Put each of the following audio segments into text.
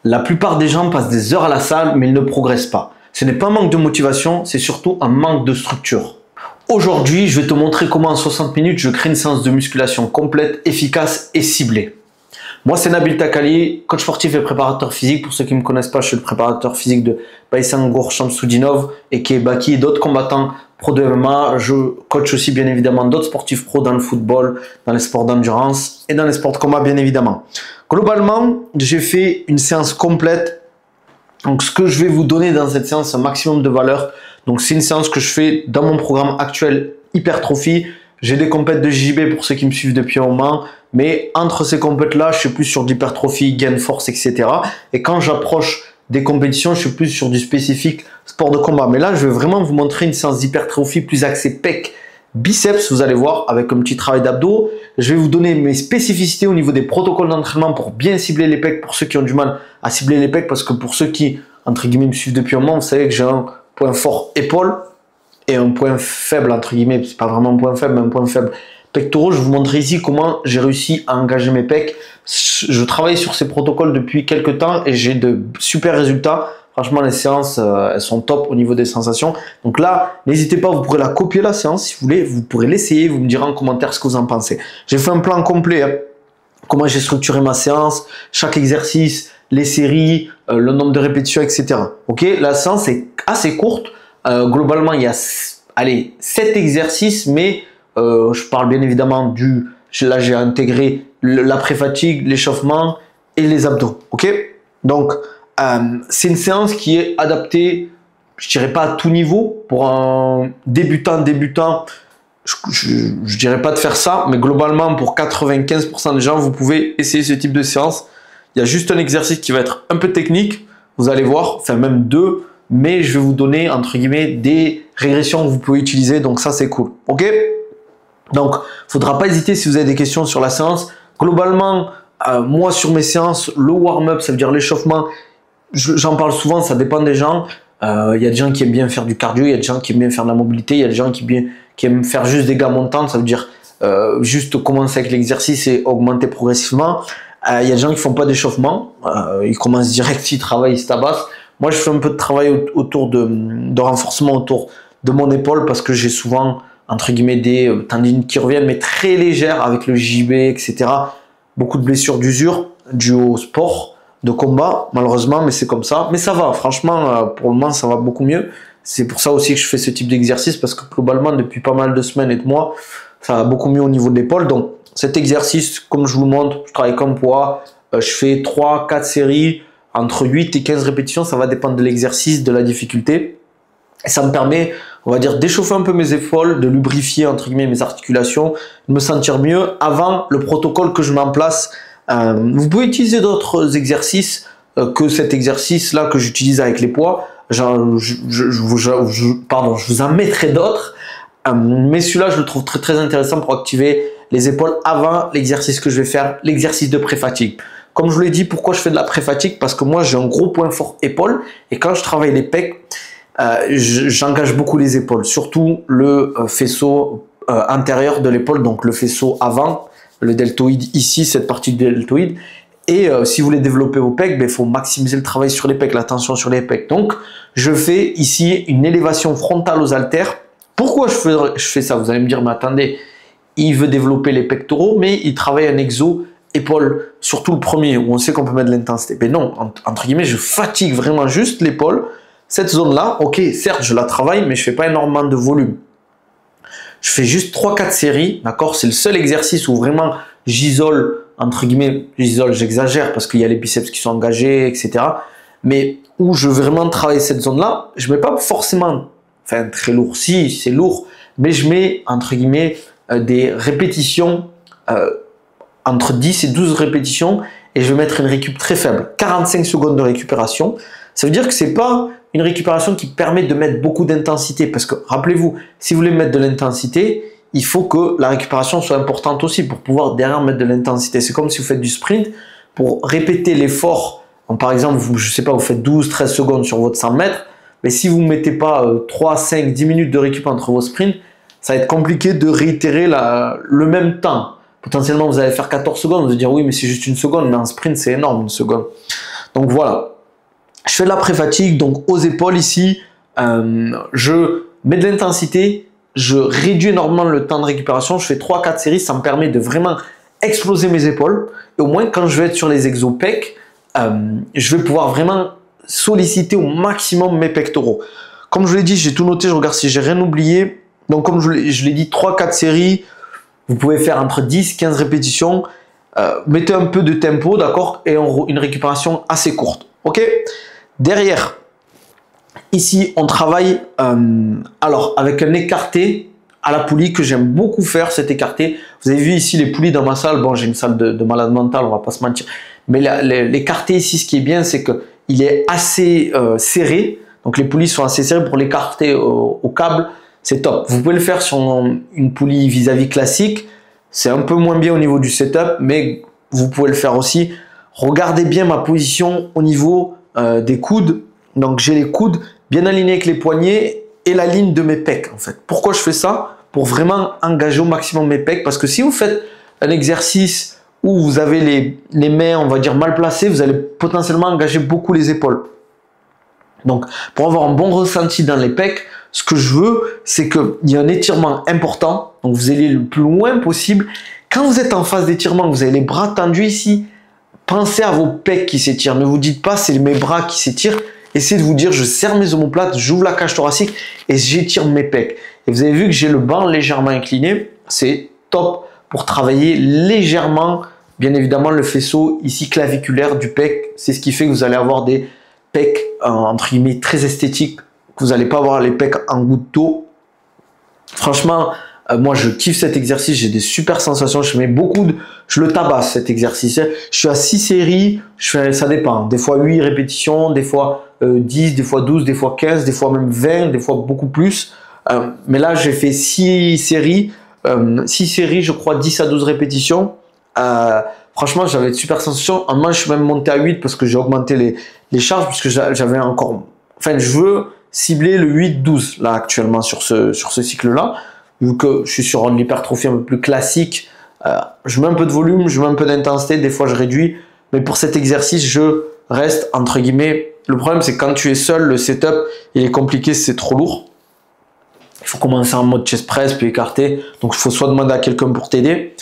La plupart des gens passent des heures à la salle, mais ils ne progressent pas. Ce n'est pas un manque de motivation, c'est surtout un manque de structure. Aujourd'hui, je vais te montrer comment en 60 minutes, je crée une séance de musculation complète, efficace et ciblée. Moi, c'est Nabil Takali, coach sportif et préparateur physique. Pour ceux qui ne me connaissent pas, je suis le préparateur physique de Baysangour Shamsoudinov et Baki et d'autres combattants pro de MMA. Je coach aussi bien évidemment d'autres sportifs pro dans le football, dans les sports d'endurance et dans les sports de combat bien évidemment. Globalement, j'ai fait une séance complète. Donc ce que je vais vous donner dans cette séance, c'est un maximum de valeur. Donc c'est une séance que je fais dans mon programme actuel Hypertrophie. J'ai des compètes de JB pour ceux qui me suivent depuis un moment. Mais entre ces compètes-là, je suis plus sur d'hypertrophie, gain force, etc. Et quand j'approche des compétitions, je suis plus sur du spécifique sport de combat. Mais là, je vais vraiment vous montrer une séance d'hypertrophie plus axée pec, biceps, vous allez voir, avec un petit travail d'abdos. Je vais vous donner mes spécificités au niveau des protocoles d'entraînement pour bien cibler les pecs, pour ceux qui ont du mal à cibler les pecs, parce que pour ceux qui, entre guillemets, me suivent depuis un moment, vous savez que j'ai un point fort épaule et un point faible, entre guillemets, c'est pas vraiment un point faible, mais un point faible pectoraux. Je vais vous montrer ici comment j'ai réussi à engager mes pecs. Je travaille sur ces protocoles depuis quelques temps et j'ai de super résultats. Franchement, les séances, elles sont top au niveau des sensations. Donc là, n'hésitez pas, vous pourrez la copier la séance si vous voulez. Vous pourrez l'essayer, vous me direz en commentaire ce que vous en pensez. J'ai fait un plan complet, hein. Comment j'ai structuré ma séance, chaque exercice, les séries, le nombre de répétitions, etc. Ok, la séance est assez courte. Globalement, il y a 7 exercices, mais je parle bien évidemment là j'ai intégré l'après-fatigue, l'échauffement et les abdos. Ok, donc c'est une séance qui est adaptée, je dirais pas à tout niveau. Pour un débutant, je dirais pas de faire ça, mais globalement pour 95% des gens, vous pouvez essayer ce type de séance. Il y a juste un exercice qui va être un peu technique, vous allez voir, enfin même deux, mais je vais vous donner entre guillemets des régressions que vous pouvez utiliser, donc ça c'est cool. Ok, donc faudra pas hésiter si vous avez des questions sur la séance. Globalement, moi sur mes séances, le warm-up, ça veut dire l'échauffement, j'en parle souvent, ça dépend des gens. Il y a des gens qui aiment bien faire du cardio, il y a des gens qui aiment bien faire de la mobilité, il y a des gens qui aiment faire juste des gammes montantes, ça veut dire juste commencer avec l'exercice et augmenter progressivement. Il y a des gens qui font pas d'échauffement, ils commencent direct, ils travaillent, ils se tabassent. Moi, je fais un peu de travail autour de renforcement autour de mon épaule parce que j'ai souvent, entre guillemets, des tendinites qui reviennent, mais très légères avec le JB, etc. Beaucoup de blessures d'usure dues au sport de combat, malheureusement, mais c'est comme ça. Mais ça va, franchement, pour le moment, ça va beaucoup mieux. C'est pour ça aussi que je fais ce type d'exercice parce que globalement, depuis pas mal de semaines et de mois, ça va beaucoup mieux au niveau de l'épaule. Donc, cet exercice, comme je vous le montre, je travaille comme poids, je fais 3-4 séries, entre 8 et 15 répétitions, ça va dépendre de l'exercice, de la difficulté. Et ça me permet, on va dire, d'échauffer un peu mes épaules, de lubrifier, entre guillemets, mes articulations, de me sentir mieux avant le protocole que je mets en place. Vous pouvez utiliser d'autres exercices que cet exercice-là que j'utilise avec les poids. Je vous en mettrai d'autres. Mais celui-là, je le trouve très, très intéressant pour activer les épaules avant l'exercice que je vais faire, l'exercice de pré-fatigue. Comme je vous l'ai dit, pourquoi je fais de la pré-fatigue? Parce que moi, j'ai un gros point fort épaule. Et quand je travaille les pecs, j'engage beaucoup les épaules. Surtout le faisceau antérieur de l'épaule, donc le faisceau avant, le deltoïde ici, cette partie du deltoïde. Et si vous voulez développer vos pecs, il faut maximiser le travail sur les pecs, la tension sur les pecs. Donc, je fais ici une élévation frontale aux haltères. Pourquoi je fais ça? Vous allez me dire, mais attendez, il veut développer les pectoraux, mais il travaille un exo épaule, surtout le premier, où on sait qu'on peut mettre de l'intensité. Mais non, entre guillemets, je fatigue vraiment juste l'épaule. Cette zone-là, ok, certes, je la travaille, mais je fais pas énormément de volume. Je fais juste 3-4 séries, d'accord? C'est le seul exercice où vraiment j'isole, entre guillemets, j'exagère parce qu'il y a les biceps qui sont engagés, etc. Mais où je veux vraiment travailler cette zone-là, je mets pas forcément, enfin très lourd, si c'est lourd, mais je mets, entre guillemets, des répétitions entre 10 et 12 répétitions et je vais mettre une récup très faible, 45 secondes de récupération. Ça veut dire que c'est pas une récupération qui permet de mettre beaucoup d'intensité parce que rappelez-vous, si vous voulez mettre de l'intensité, il faut que la récupération soit importante aussi pour pouvoir derrière mettre de l'intensité. C'est comme si vous faites du sprint, pour répéter l'effort, par exemple, je sais pas, vous faites 12-13 secondes sur votre 100 mètres, mais si vous ne mettez pas 3, 5, 10 minutes de récup entre vos sprints, ça va être compliqué de réitérer le même temps. Potentiellement, vous allez faire 14 secondes, vous allez dire oui, mais c'est juste une seconde, mais en sprint, c'est énorme, une seconde. Donc voilà, je fais de la pré-fatigue, donc aux épaules ici, je mets de l'intensité, je réduis énormément le temps de récupération, je fais 3-4 séries, ça me permet de vraiment exploser mes épaules. Et au moins, quand je vais être sur les exos pecs, je vais pouvoir vraiment solliciter au maximum mes pectoraux. Comme je vous l'ai dit, j'ai tout noté, je regarde si j'ai rien oublié. Donc comme je l'ai dit, 3-4 séries, vous pouvez faire entre 10-15 répétitions. Mettez un peu de tempo, d'accord, et une récupération assez courte. Ok. Derrière, ici, on travaille alors avec un écarté à la poulie que j'aime beaucoup faire, cet écarté. Vous avez vu ici les poulies dans ma salle. Bon, j'ai une salle de malade mental, on va pas se mentir. Mais l'écarté ici, ce qui est bien, c'est qu'il est assez serré. Donc les poulies sont assez serrées pour l'écarter au câble. C'est top. Vous pouvez le faire sur une poulie vis-à-vis classique. C'est un peu moins bien au niveau du setup, mais vous pouvez le faire aussi. Regardez bien ma position au niveau des coudes. Donc j'ai les coudes bien alignés avec les poignets et la ligne de mes pecs en fait. Pourquoi je fais ça? Pour vraiment engager au maximum mes pecs. Parce que si vous faites un exercice où vous avez les mains, on va dire, mal placées, vous allez potentiellement engager beaucoup les épaules. Donc pour avoir un bon ressenti dans les pecs, ce que je veux, c'est qu'il y ait un étirement important. Donc vous allez le plus loin possible. Quand vous êtes en phase d'étirement, vous avez les bras tendus ici, pensez à vos pecs qui s'étirent. Ne vous dites pas c'est mes bras qui s'étirent. Essayez de vous dire je serre mes omoplates, j'ouvre la cage thoracique et j'étire mes pecs. Et vous avez vu que j'ai le banc légèrement incliné. C'est top pour travailler légèrement, bien évidemment, le faisceau ici claviculaire du pec. C'est ce qui fait que vous allez avoir des pecs entre guillemets très esthétiques. Vous n'allez pas avoir les pecs en goutte d'eau. Franchement, moi je kiffe cet exercice, j'ai des super sensations, je le tabasse cet exercice. Je suis à 6 séries, ça dépend, des fois 8 répétitions, des fois 10, des fois 12, des fois 15, des fois même 20, des fois beaucoup plus. Mais là j'ai fait 6 séries, je crois 10 à 12 répétitions. Franchement j'avais de super sensations. En manche je suis même monté à 8 parce que j'ai augmenté les charges, puisque j'avais encore... Enfin je veux cibler le 8-12 là actuellement sur ce cycle là. Vu que je suis sur l'hypertrophie un peu plus classique, je mets un peu de volume, je mets un peu d'intensité, des fois je réduis, mais pour cet exercice, je reste entre guillemets. Le problème, c'est quand tu es seul, le setup, il est compliqué, c'est trop lourd. Il faut commencer en mode chest press, puis écarter, donc il faut soit demander à quelqu'un pour t'aider,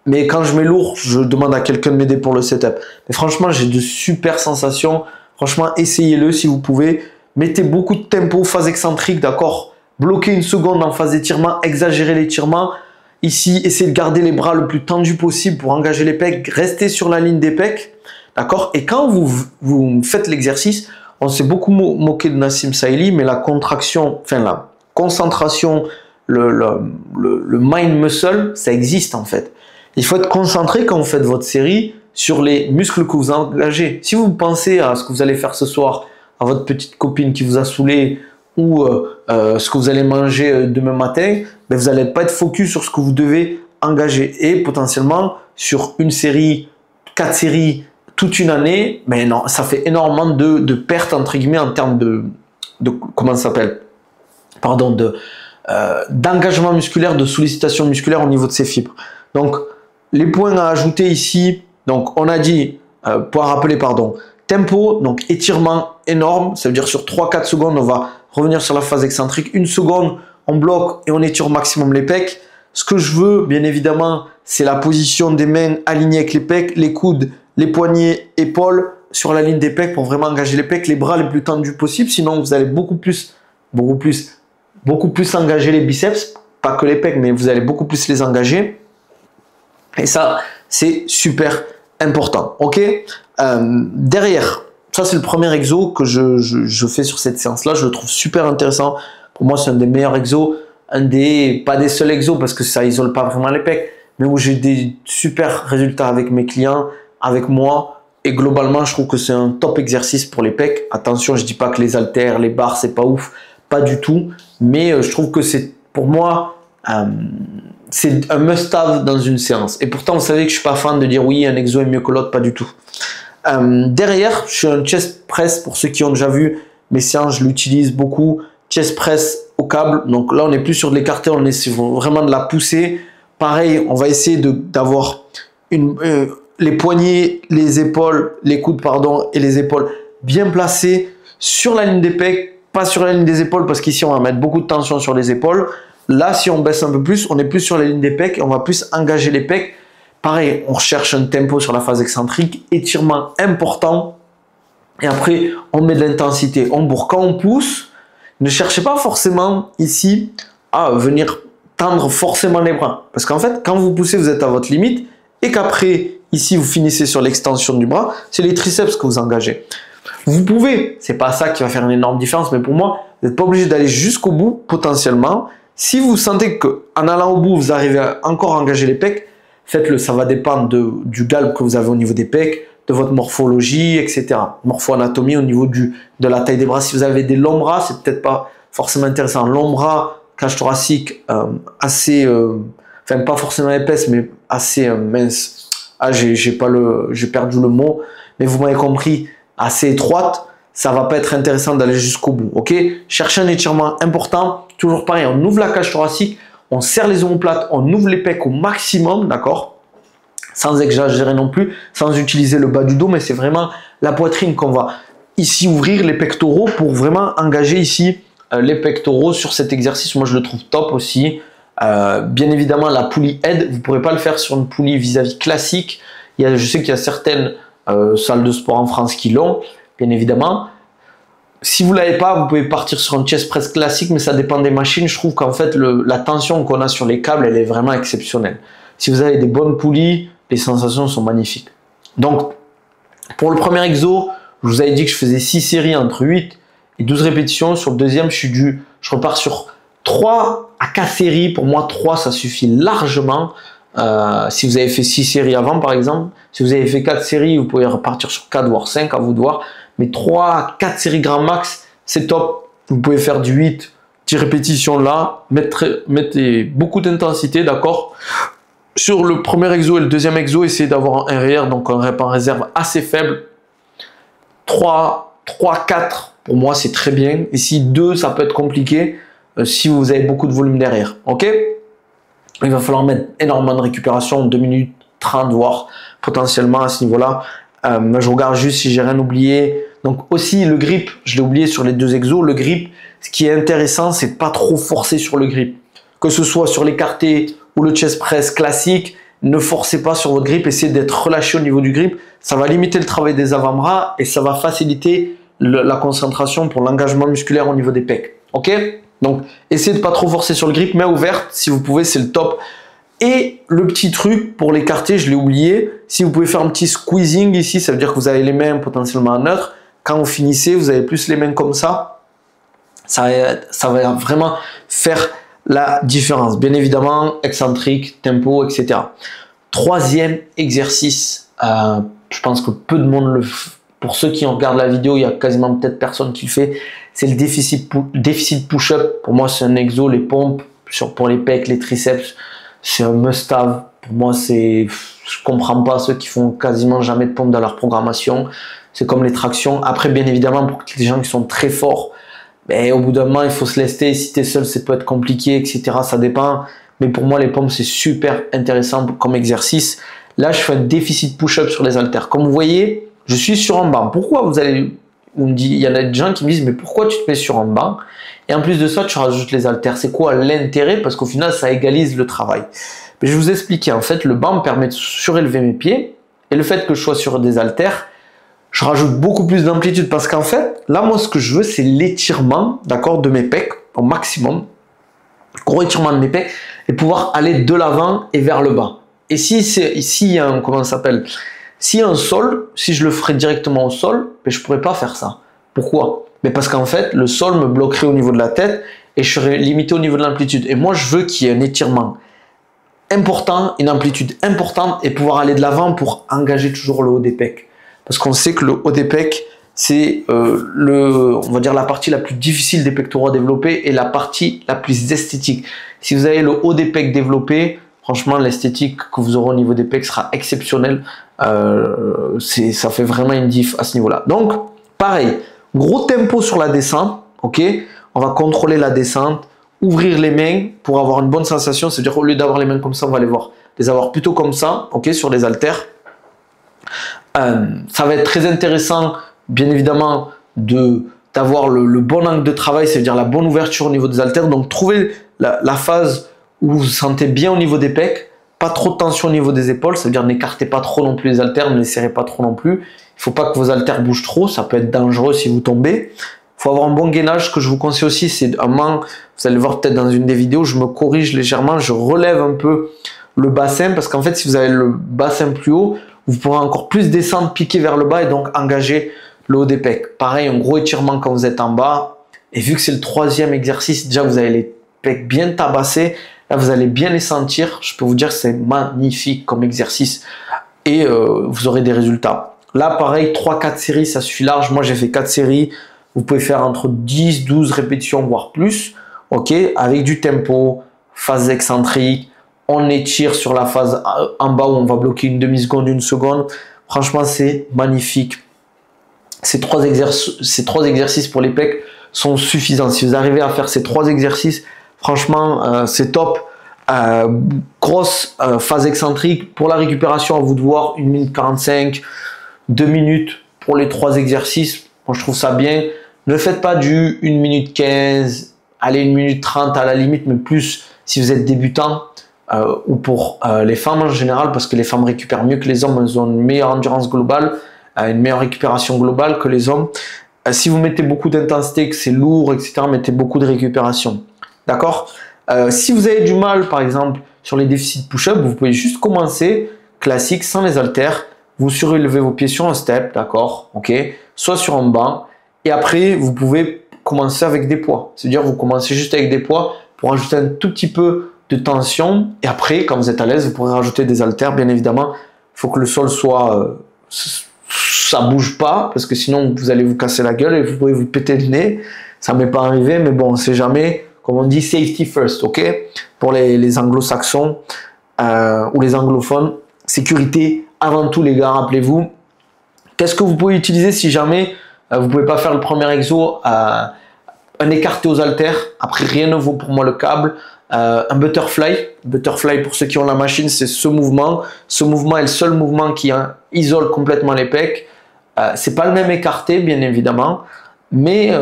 mais quand je mets lourd, je demande à quelqu'un de m'aider pour le setup. Mais franchement, j'ai de super sensations, franchement, essayez-le si vous pouvez, mettez beaucoup de tempo, phase excentrique, d'accord? Bloquer une seconde en phase d'étirement, exagérer l'étirement. Ici, essayez de garder les bras le plus tendus possible pour engager les pecs. Restez sur la ligne des pecs. D'accord? Et quand vous faites l'exercice, on s'est beaucoup moqué de Nassim Saïli, mais la contraction, enfin la concentration, le mind muscle, ça existe en fait. Il faut être concentré quand vous faites votre série sur les muscles que vous engagez. Si vous pensez à ce que vous allez faire ce soir, à votre petite copine qui vous a saoulé, ou ce que vous allez manger demain matin, ben vous n'allez pas être focus sur ce que vous devez engager. Et potentiellement, sur une série, 4 séries, toute une année, ben non, ça fait énormément de pertes, entre guillemets, en termes de comment ça s'appelle, pardon, d'engagement musculaire, de sollicitation musculaire au niveau de ces fibres. Donc, les points à ajouter ici, donc on a dit, pour rappeler, pardon, tempo, donc étirement énorme, ça veut dire sur 3-4 secondes, on va revenir sur la phase excentrique. Une seconde, on bloque et on étire au maximum les pecs. Ce que je veux, bien évidemment, c'est la position des mains alignées avec les pecs, les coudes, les poignets, épaules sur la ligne des pecs pour vraiment engager les pecs, les bras les plus tendus possible. Sinon, vous allez beaucoup plus engager les biceps, pas que les pecs, mais vous allez beaucoup plus les engager. Et ça, c'est super important. Ok. Derrière, ça c'est le premier exo que je fais sur cette séance là, je le trouve super intéressant. Pour moi c'est un des meilleurs exos, pas des seuls exos parce que ça isole pas vraiment les pecs, mais où j'ai des super résultats avec mes clients, avec moi, et globalement je trouve que c'est un top exercice pour les pecs. Attention, je dis pas que les haltères, les barres c'est pas ouf, pas du tout, mais je trouve que c'est pour moi c'est un must-have dans une séance. Et pourtant vous savez que je suis pas fan de dire oui un exo est mieux que l'autre, pas du tout. Derrière, je suis un chest press pour ceux qui ont déjà vu mes séances, je l'utilise beaucoup. Chest press au câble, donc là on n'est plus sur de l'écarter, on est sur vraiment de la pousser. Pareil, on va essayer d'avoir les poignets, les épaules, les coudes, pardon, et les épaules bien placés sur la ligne des pecs, pas sur la ligne des épaules, parce qu'ici, on va mettre beaucoup de tension sur les épaules. Là, si on baisse un peu plus, on est plus sur la ligne des pecs et on va plus engager les pecs. Pareil, on recherche un tempo sur la phase excentrique, étirement important. Et après, on met de l'intensité. On bourre. Quand on pousse, ne cherchez pas forcément ici à venir tendre forcément les bras. Parce qu'en fait, quand vous poussez, vous êtes à votre limite. Et qu'après, ici, vous finissez sur l'extension du bras, c'est les triceps que vous engagez. Vous pouvez, c'est pas ça qui va faire une énorme différence, mais pour moi, vous n'êtes pas obligé d'aller jusqu'au bout, potentiellement. Si vous sentez qu'en allant au bout, vous arrivez à encore engager les pecs, faites-le. Ça va dépendre du galbe que vous avez au niveau des pecs, de votre morphologie, etc. Morpho-anatomie au niveau de la taille des bras. Si vous avez des longs bras, c'est peut-être pas forcément intéressant. Long bras, cage thoracique, assez, enfin pas forcément épaisse, mais assez mince. Ah, j'ai perdu le mot, mais vous m'avez compris, assez étroite. Ça va pas être intéressant d'aller jusqu'au bout, ok? Cherchez un étirement important. Toujours pareil, on ouvre la cage thoracique, on serre les omoplates, on ouvre les pecs au maximum, d'accord? Sans exagérer non plus, sans utiliser le bas du dos, mais c'est vraiment la poitrine qu'on va ici ouvrir, les pectoraux, pour vraiment engager ici les pectoraux sur cet exercice. Moi, je le trouve top aussi. Bien évidemment, la poulie aide. Vous ne pourrez pas le faire sur une poulie vis-à-vis classique. Je sais qu'il y a certaines salles de sport en France qui l'ont, bien évidemment. Si vous ne l'avez pas, vous pouvez partir sur un chest press classique, mais ça dépend des machines. Je trouve qu'en fait, la tension qu'on a sur les câbles, elle est vraiment exceptionnelle. Si vous avez des bonnes poulies, les sensations sont magnifiques. Donc, pour le premier exo, je vous avais dit que je faisais 6 séries entre 8 et 12 répétitions. Sur le deuxième, je repars sur 3 à 4 séries. Pour moi, 3, ça suffit largement. Si vous avez fait 6 séries avant, par exemple, si vous avez fait 4 séries, vous pouvez repartir sur 4, voire 5, à vous de voir. Mais 3 à 4 séries grand max, c'est top. Vous pouvez faire du 8, 10 répétitions là. Mettez beaucoup d'intensité, d'accord? Sur le premier exo et le deuxième exo, essayez d'avoir un RR, donc un rep en réserve assez faible. 3, 4, pour moi, c'est très bien. Ici, 2, ça peut être compliqué si vous avez beaucoup de volume derrière. Ok? Il va falloir mettre énormément de récupération, 2 minutes 30, voire potentiellement à ce niveau-là. Je regarde juste si j'ai rien oublié. Donc aussi, le grip, je l'ai oublié sur les 2 exos. Le grip, ce qui est intéressant, c'est de pas trop forcer sur le grip. Que ce soit sur l'écarté ou le chest press classique, ne forcez pas sur votre grip, essayez d'être relâché au niveau du grip. Ça va limiter le travail des avant-bras et ça va faciliter la concentration pour l'engagement musculaire au niveau des pecs. Ok? Donc, essayez de pas trop forcer sur le grip, main ouverte, si vous pouvez, c'est le top. Et le petit truc pour l'écarter, je l'ai oublié, si vous pouvez faire un petit squeezing ici, ça veut dire que vous avez les mains potentiellement en neutre. Quand vous finissez, vous avez plus les mains comme ça. Ça va vraiment faire la différence. Bien évidemment, excentrique, tempo, etc. Troisième exercice, je pense que peu de monde le fait. Pour ceux qui regardent la vidéo, il y a quasiment peut-être personne qui le fait. C'est le déficit push-up. Pour moi, c'est un exo, les pompes, pour les pecs, les triceps, c'est un must-have. Pour moi, je comprends pas ceux qui font quasiment jamais de pompes dans leur programmation. C'est comme les tractions. Après, bien évidemment, pour les gens qui sont très forts, mais au bout d'un moment, il faut se lester. Si tu es seul, ça peut être compliqué, etc. Ça dépend. Mais pour moi, les pompes, c'est super intéressant comme exercice. Là, je fais un déficit push-up sur les haltères. Comme vous voyez, je suis sur un banc. Pourquoi il y en a des gens qui me disent, mais pourquoi tu te mets sur un banc? Et en plus de ça, tu rajoutes les haltères. C'est quoi l'intérêt? Parce qu'au final, ça égalise le travail. Mais je vais vous expliquer. En fait, le banc me permet de surélever mes pieds. Et le fait que je sois sur des haltères, je rajoute beaucoup plus d'amplitude. Parce qu'en fait, là, moi, ce que je veux, c'est l'étirement, d'accord, de mes pecs au maximum. Gros étirement de mes pecs. Et pouvoir aller de l'avant et vers le bas. Et si il y a un, comment ça s'appelle? S'il y a un sol, si je le ferais directement au sol, mais je ne pourrais pas faire ça. Pourquoi? Mais parce qu'en fait, le sol me bloquerait au niveau de la tête et je serais limité au niveau de l'amplitude. Et moi, je veux qu'il y ait un étirement important, une amplitude importante et pouvoir aller de l'avant pour engager toujours le haut des pecs. Parce qu'on sait que le haut des pecs, c'est on va dire la partie la plus difficile des pectoraux à développer et la partie la plus esthétique. Si vous avez le haut des pecs développé, franchement, l'esthétique que vous aurez au niveau des pecs sera exceptionnelle. Ça fait vraiment une diff à ce niveau-là. Donc, pareil, gros tempo sur la descente, ok? On va contrôler la descente, ouvrir les mains pour avoir une bonne sensation. C'est-à-dire, au lieu d'avoir les mains comme ça, on va les avoir plutôt comme ça, ok? Sur les haltères. Ça va être très intéressant, bien évidemment, d'avoir le bon angle de travail, c'est-à-dire la bonne ouverture au niveau des haltères. Donc, trouvez la phase où vous vous sentez bien au niveau des pecs, pas trop de tension au niveau des épaules, c'est-à-dire n'écartez pas trop non plus les haltères, ne les serrez pas trop non plus. Il ne faut pas que vos haltères bougent trop, ça peut être dangereux si vous tombez. Il faut avoir un bon gainage. Ce que je vous conseille aussi, c'est un manque, vous allez voir peut-être dans une des vidéos, je me corrige légèrement, je relève un peu le bassin, parce qu'en fait, si vous avez le bassin plus haut, vous pourrez encore plus descendre, piquer vers le bas et donc engager le haut des pecs. Pareil, un gros étirement quand vous êtes en bas. Et vu que c'est le troisième exercice, déjà vous avez les pecs bien tabassés. Là, vous allez bien les sentir. Je peux vous dire que c'est magnifique comme exercice. Et vous aurez des résultats. Là, pareil, 3-4 séries, ça suffit large. Moi, j'ai fait 4 séries. Vous pouvez faire entre 10-12 répétitions, voire plus. Ok, avec du tempo, phase excentrique. On étire sur la phase en bas où on va bloquer une demi-seconde, une seconde. Franchement, c'est magnifique. Ces trois exercices pour les pecs sont suffisants. Si vous arrivez à faire ces 3 exercices, franchement, c'est top. Grosse phase excentrique. Pour la récupération, à vous de voir, 1 minute 45, 2 minutes pour les 3 exercices. Moi, je trouve ça bien. Ne faites pas du 1 minute 15, allez 1 minute 30 à la limite, mais plus si vous êtes débutant. Ou pour les femmes en général, parce que les femmes récupèrent mieux que les hommes, elles ont une meilleure endurance globale, une meilleure récupération globale que les hommes. Si vous mettez beaucoup d'intensité, que c'est lourd, etc., mettez beaucoup de récupération. D'accord? Si vous avez du mal, par exemple, sur les déficits push-up, vous pouvez juste commencer classique, sans les haltères. Vous surélevez vos pieds sur un step, d'accord? Ok? Soit sur un banc. Et après, vous pouvez commencer avec des poids. C'est-à-dire, vous commencez juste avec des poids pour ajouter un tout petit peu de tension, et après, quand vous êtes à l'aise, vous pourrez rajouter des haltères. Bien évidemment, il faut que le sol soit ça bouge pas, parce que sinon vous allez vous casser la gueule et vous pouvez vous péter le nez. Ça m'est pas arrivé, mais bon, on sait jamais. Comme on dit, safety first, ok? Pour les anglo-saxons ou les anglophones, sécurité avant tout, les gars, rappelez-vous. Qu'est-ce que vous pouvez utiliser si jamais vous pouvez pas faire le premier exo, un écarté aux haltères. Après, rien ne vaut pour moi le câble. Un butterfly. Butterfly, pour ceux qui ont la machine, c'est ce mouvement. Ce mouvement est le seul mouvement qui isole complètement les pecs. C'est pas le même écarté, bien évidemment. Mais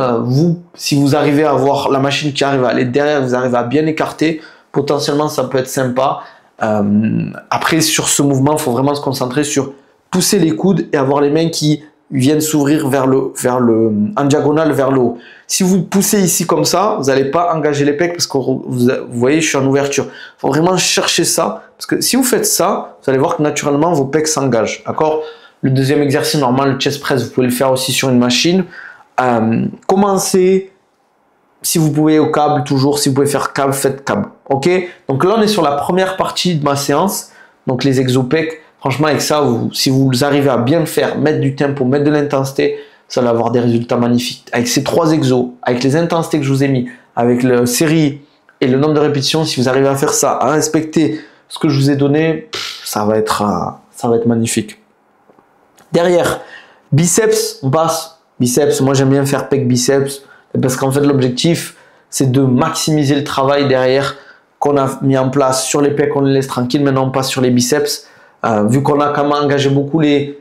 si vous arrivez à avoir la machine qui arrive à aller derrière, vous arrivez à bien écarter, potentiellement ça peut être sympa. Après, sur ce mouvement, il faut vraiment se concentrer sur pousser les coudes et avoir les mains qui viennent s'ouvrir en diagonale vers le haut. Si vous poussez ici comme ça, vous n'allez pas engager les pecs parce que vous voyez, je suis en ouverture. Il faut vraiment chercher ça, parce que si vous faites ça, vous allez voir que naturellement vos pecs s'engagent. D'accord? Le deuxième exercice normal, le chest press, vous pouvez le faire aussi sur une machine. Commencez, si vous pouvez au câble, toujours, si vous pouvez faire câble, faites câble. Ok? Donc là, on est sur la première partie de ma séance, donc les exo-pecs. Franchement, avec ça, si vous arrivez à bien le faire, mettre du tempo, mettre de l'intensité, ça va avoir des résultats magnifiques. Avec ces 3 exos, avec les intensités que je vous ai mis, avec la série et le nombre de répétitions, si vous arrivez à faire ça, à respecter ce que je vous ai donné, ça va être magnifique. Derrière, biceps, on passe. Biceps, moi j'aime bien faire pec biceps, parce qu'en fait l'objectif, c'est de maximiser le travail derrière qu'on a mis en place sur les pecs, on les laisse tranquilles. Maintenant on passe sur les biceps. Vu qu'on a quand même engagé beaucoup les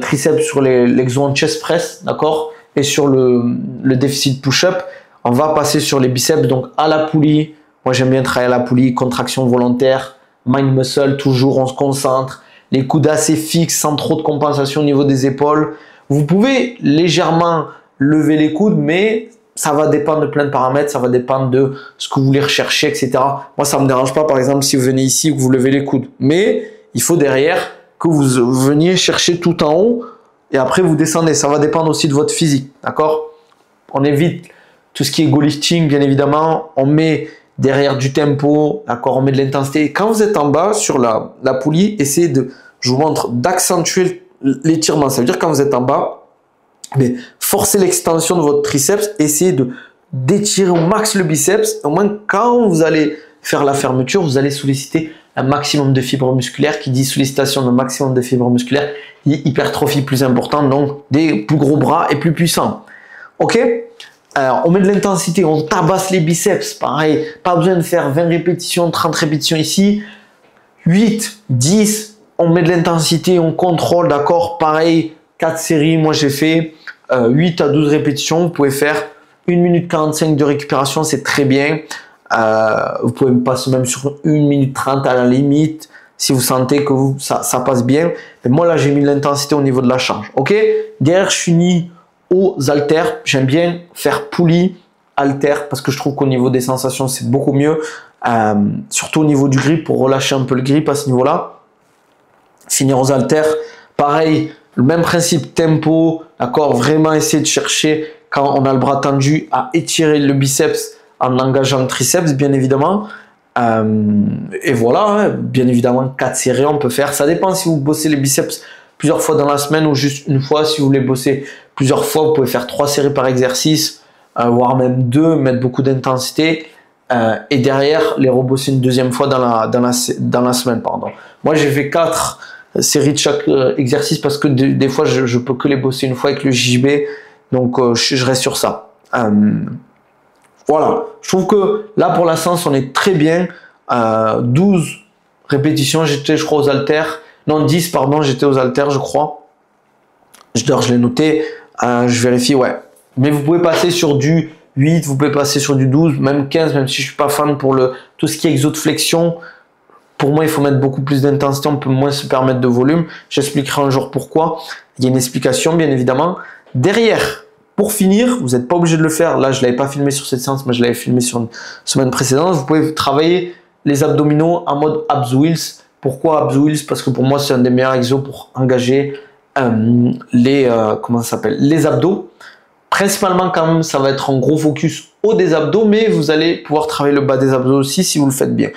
triceps sur l'exo en chest press, d'accord, et sur le déficit push-up, on va passer sur les biceps, donc à la poulie. Moi j'aime bien travailler à la poulie, contraction volontaire, mind muscle, toujours on se concentre, les coudes assez fixes sans trop de compensation au niveau des épaules. Vous pouvez légèrement lever les coudes, mais ça va dépendre de plein de paramètres, ça va dépendre de ce que vous voulez rechercher, etc. Moi ça ne me dérange pas, par exemple, si vous venez ici ou que vous levez les coudes, mais il faut derrière que vous veniez chercher tout en haut et après vous descendez. Ça va dépendre aussi de votre physique, d'accord? On évite tout ce qui est go-lifting, bien évidemment. On met derrière du tempo, d'accord? On met de l'intensité. Quand vous êtes en bas sur la poulie, essayez je vous montre, d'accentuer l'étirement. Ça veut dire quand vous êtes en bas, mais forcez l'extension de votre triceps. Essayez d'étirer au max le biceps. Au moins, quand vous allez faire la fermeture, vous allez solliciter un maximum de fibres musculaires. Qui dit sollicitation d'un maximum de fibres musculaires, dit hypertrophie plus importante, donc des plus gros bras et plus puissants. Ok? Alors, on met de l'intensité, on tabasse les biceps, pareil, pas besoin de faire 20 répétitions, 30 répétitions ici, 8, 10, on met de l'intensité, on contrôle, d'accord. Pareil, 4 séries, moi j'ai fait 8 à 12 répétitions. Vous pouvez faire 1 minute 45 de récupération, c'est très bien. Vous pouvez passer même sur 1 minute 30 à la limite, si vous sentez que ça passe bien. Mais moi là, j'ai mis de l'intensité au niveau de la charge, ok. Derrière, je finis aux haltères. J'aime bien faire poulie, haltères, parce que je trouve qu'au niveau des sensations, c'est beaucoup mieux. Surtout au niveau du grip, pour relâcher un peu le grip à ce niveau-là. Finir aux haltères, pareil, le même principe, tempo, d'accord, vraiment essayer de chercher, quand on a le bras tendu, à étirer le biceps en engageant le triceps, bien évidemment. Et voilà, hein, bien évidemment, 4 séries, on peut faire. Ça dépend si vous bossez les biceps plusieurs fois dans la semaine ou juste une fois. Si vous voulez bosser plusieurs fois, vous pouvez faire 3 séries par exercice, voire même 2, mettre beaucoup d'intensité. Et derrière, les rebosser une deuxième fois dans la semaine. Pardon. Moi, j'ai fait 4 séries de chaque exercice parce que des fois, je peux que les bosser une fois avec le JB. Donc, je reste sur ça. Voilà, je trouve que là pour la séance on est très bien. 12 répétitions, j'étais je crois aux haltères. Non, 10 pardon, j'étais aux haltères je crois. Je l'ai noté, je vérifie, ouais. Mais vous pouvez passer sur du 8, vous pouvez passer sur du 12, même 15, même si je suis pas fan pour tout ce qui est exo de flexion. Pour moi, il faut mettre beaucoup plus d'intensité, on peut moins se permettre de volume. J'expliquerai un jour pourquoi. Il y a une explication bien évidemment. Derrière, pour finir, vous n'êtes pas obligé de le faire. Là, je ne l'avais pas filmé sur cette séance, mais je l'avais filmé sur une semaine précédente. Vous pouvez travailler les abdominaux en mode abs wheels. Pourquoi abs wheels? Parce que pour moi, c'est un des meilleurs exos pour engager les abdos. Principalement, quand même, ça va être un gros focus haut des abdos, mais vous allez pouvoir travailler le bas des abdos aussi si vous le faites bien.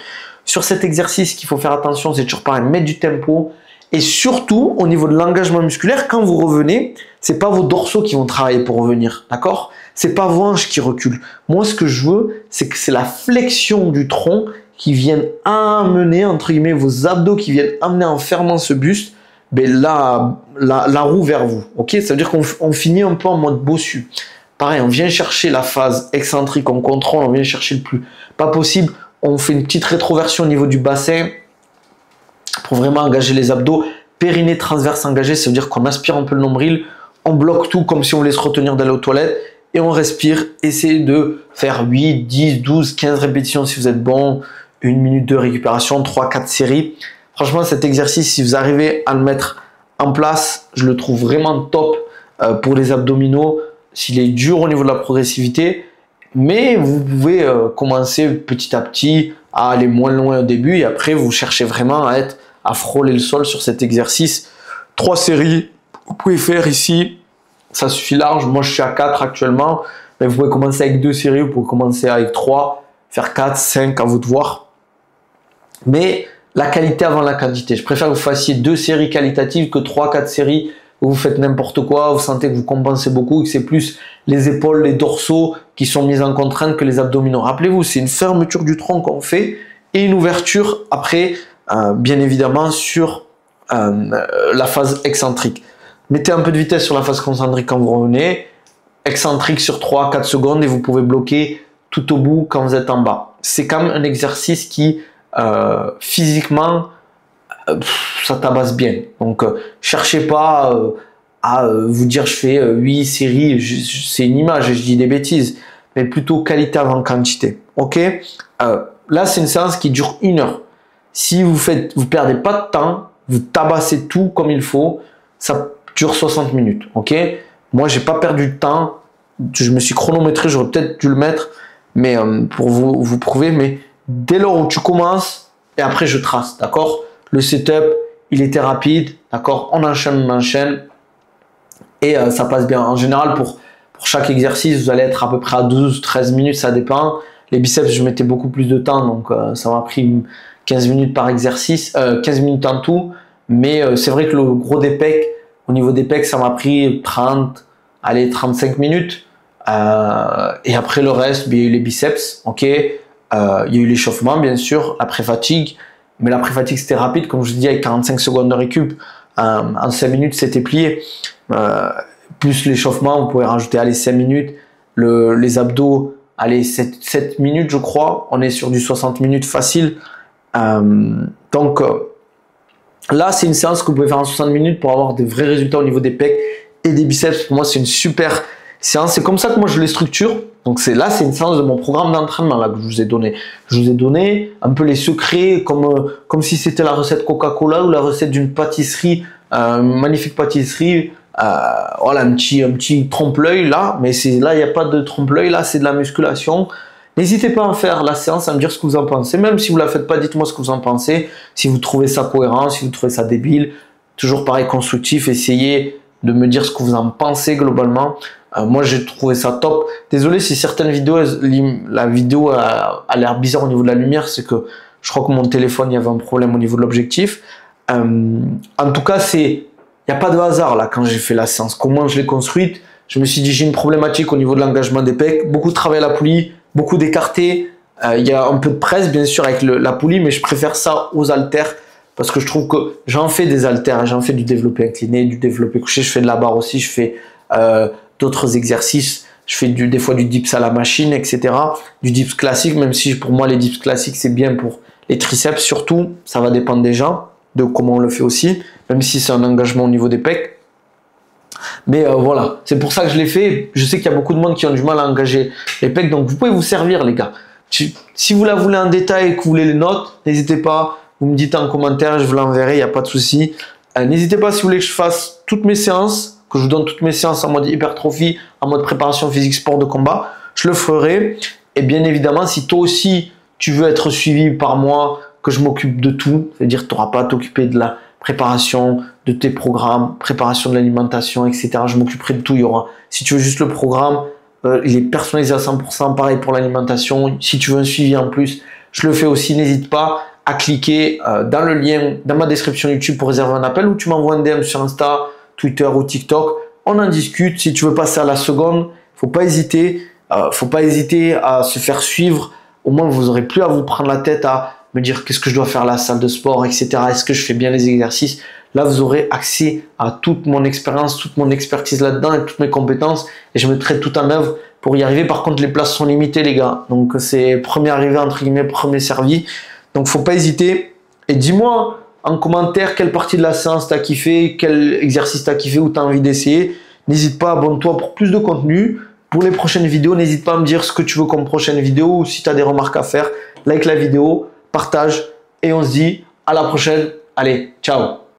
Sur cet exercice, qu'il faut faire attention, c'est toujours pareil, mettre du tempo. Et surtout, au niveau de l'engagement musculaire, quand vous revenez, c'est pas vos dorsaux qui vont travailler pour revenir, d'accord? C'est pas vos hanches qui reculent. Moi, ce que je veux, c'est que c'est la flexion du tronc qui vienne amener, entre guillemets, vos abdos qui viennent amener en fermant ce buste, la roue vers vous, ok? Ça veut dire qu'on finit un peu en mode bossu. Pareil, on vient chercher la phase excentrique, on contrôle, on vient chercher le plus pas possible. On fait une petite rétroversion au niveau du bassin pour vraiment engager les abdos. Périnée transverse engagé, ça veut dire qu'on aspire un peu le nombril, on bloque tout comme si on voulait se retenir d'aller aux toilettes et on respire. Essayez de faire 8, 10, 12, 15 répétitions si vous êtes bon, 1 minute de récupération, 3, 4 séries. Franchement, cet exercice, si vous arrivez à le mettre en place, je le trouve vraiment top pour les abdominaux. S'il est dur au niveau de la progressivité, mais vous pouvez commencer petit à petit à aller moins loin au début et après vous cherchez vraiment à frôler le sol sur cet exercice. 3 séries, vous pouvez faire ici, ça suffit large. Moi je suis à 4 actuellement, mais vous pouvez commencer avec 2 séries, vous pouvez commencer avec 3, faire 4, 5, à vous de voir. Mais la qualité avant la quantité. Je préfère que vous fassiez 2 séries qualitatives que 3, 4 séries où vous faites n'importe quoi, vous sentez que vous compensez beaucoup, que c'est plus les épaules, les dorsaux qui sont mis en contrainte que les abdominaux. Rappelez-vous, c'est une fermeture du tronc qu'on fait et une ouverture après, bien évidemment, sur la phase excentrique. Mettez un peu de vitesse sur la phase concentrique quand vous revenez, excentrique sur 3-4 secondes et vous pouvez bloquer tout au bout quand vous êtes en bas. C'est quand même un exercice qui, physiquement, ça tabasse bien. Donc, cherchez pas à vous dire je fais 8 séries, c'est une image, je dis des bêtises, mais plutôt qualité avant quantité. Ok, là, c'est une séance qui dure 1 heure. Si vous perdez pas de temps, vous tabassez tout comme il faut, ça dure 60 minutes. Ok, moi, j'ai pas perdu de temps, je me suis chronométré, j'aurais peut-être dû le mettre, mais pour vous prouver, mais dès lors où tu commences, et après je trace, d'accord? Le setup, il était rapide, d'accord? On enchaîne, et ça passe bien. En général, pour chaque exercice, vous allez être à peu près à 12-13 minutes, ça dépend. Les biceps, je mettais beaucoup plus de temps, donc ça m'a pris 15 minutes par exercice, 15 minutes en tout. Mais c'est vrai que le gros des pecs, au niveau des pecs, ça m'a pris 35 minutes. Et après le reste, il y a eu les biceps, ok? Il y a eu l'échauffement, bien sûr, l'après-fatigue. Mais l'après-fatigue, c'était rapide, comme je vous dis, avec 45 secondes de récup. En 5 minutes, c'était plié. Plus l'échauffement, vous pouvez rajouter 5 minutes. Les abdos, 7 minutes, je crois. On est sur du 60 minutes facile. Donc, Là, c'est une séance que vous pouvez faire en 60 minutes pour avoir de vrais résultats au niveau des pecs et des biceps. Pour moi, c'est une super séance. C'est comme ça que moi, je les structure. Donc là, c'est une séance de mon programme d'entraînement là que je vous ai donné. Je vous ai donné un peu les secrets, comme si c'était la recette Coca-Cola ou la recette d'une pâtisserie, magnifique pâtisserie. Voilà, un petit trompe-l'œil là. Mais là, il n'y a pas de trompe-l'œil. Là, c'est de la musculation. N'hésitez pas à faire la séance, à me dire ce que vous en pensez. Même si vous ne la faites pas, dites-moi ce que vous en pensez. Si vous trouvez ça cohérent, si vous trouvez ça débile. Toujours pareil, constructif. Essayez de me dire ce que vous en pensez globalement. Moi, j'ai trouvé ça top. Désolé si certaines vidéos, la vidéo a l'air bizarre au niveau de la lumière. C'est que je crois que mon téléphone, il y avait un problème au niveau de l'objectif. En tout cas, il n'y a pas de hasard là quand j'ai fait la séance. Comment je l'ai construite? Je me suis dit, j'ai une problématique au niveau de l'engagement des pecs. Beaucoup de travail à la poulie. Beaucoup d'écartés, il y a un peu de presse bien sûr avec la poulie, mais je préfère ça aux haltères parce que je trouve que j'en fais des haltères, j'en fais du développé incliné, du développé couché, je fais de la barre aussi, je fais d'autres exercices, je fais des fois du dips à la machine, etc. Du dips classique, même si pour moi les dips classiques c'est bien pour les triceps surtout, ça va dépendre des gens, de comment on le fait aussi, même si c'est un engagement au niveau des pecs. Mais voilà, c'est pour ça que je l'ai fait. Je sais qu'il y a beaucoup de monde qui ont du mal à engager les pecs, donc vous pouvez vous servir les gars. Si vous la voulez en détail et que vous voulez les notes, n'hésitez pas, vous me dites en commentaire, je vous l'enverrai, il n'y a pas de souci. N'hésitez pas si vous voulez que je fasse toutes mes séances, que je vous donne toutes mes séances en mode hypertrophie, en mode préparation physique, sport de combat, je le ferai. Et bien évidemment, si toi aussi tu veux être suivi par moi, que je m'occupe de tout, c'est-à-dire que tu n'auras pas à t'occuper de la préparation de tes programmes, préparation de l'alimentation, etc. Je m'occuperai de tout. Il y aura, si tu veux juste le programme, il est personnalisé à 100%, pareil pour l'alimentation. Si tu veux un suivi en plus, je le fais aussi. N'hésite pas à cliquer dans le lien dans ma description YouTube pour réserver un appel ou tu m'envoies un DM sur Insta, Twitter ou TikTok. On en discute. Si tu veux passer à la seconde, faut pas hésiter. Faut pas hésiter à se faire suivre. Au moins, vous n'aurez plus à vous prendre la tête à me dire qu'est-ce que je dois faire à la salle de sport, etc. Est-ce que je fais bien les exercices? Là, vous aurez accès à toute mon expérience, toute mon expertise là-dedans et toutes mes compétences et je mettrai tout en œuvre pour y arriver. Par contre, les places sont limitées, les gars. Donc, c'est premier arrivé, entre guillemets, premier servi. Donc, faut pas hésiter. Et dis-moi en commentaire quelle partie de la séance t'as kiffé, quel exercice t'as kiffé ou t'as envie d'essayer. N'hésite pas, abonne-toi pour plus de contenu. Pour les prochaines vidéos, n'hésite pas à me dire ce que tu veux comme prochaine vidéo ou si tu as des remarques à faire. Like la vidéo, partage et on se dit à la prochaine. Allez, ciao!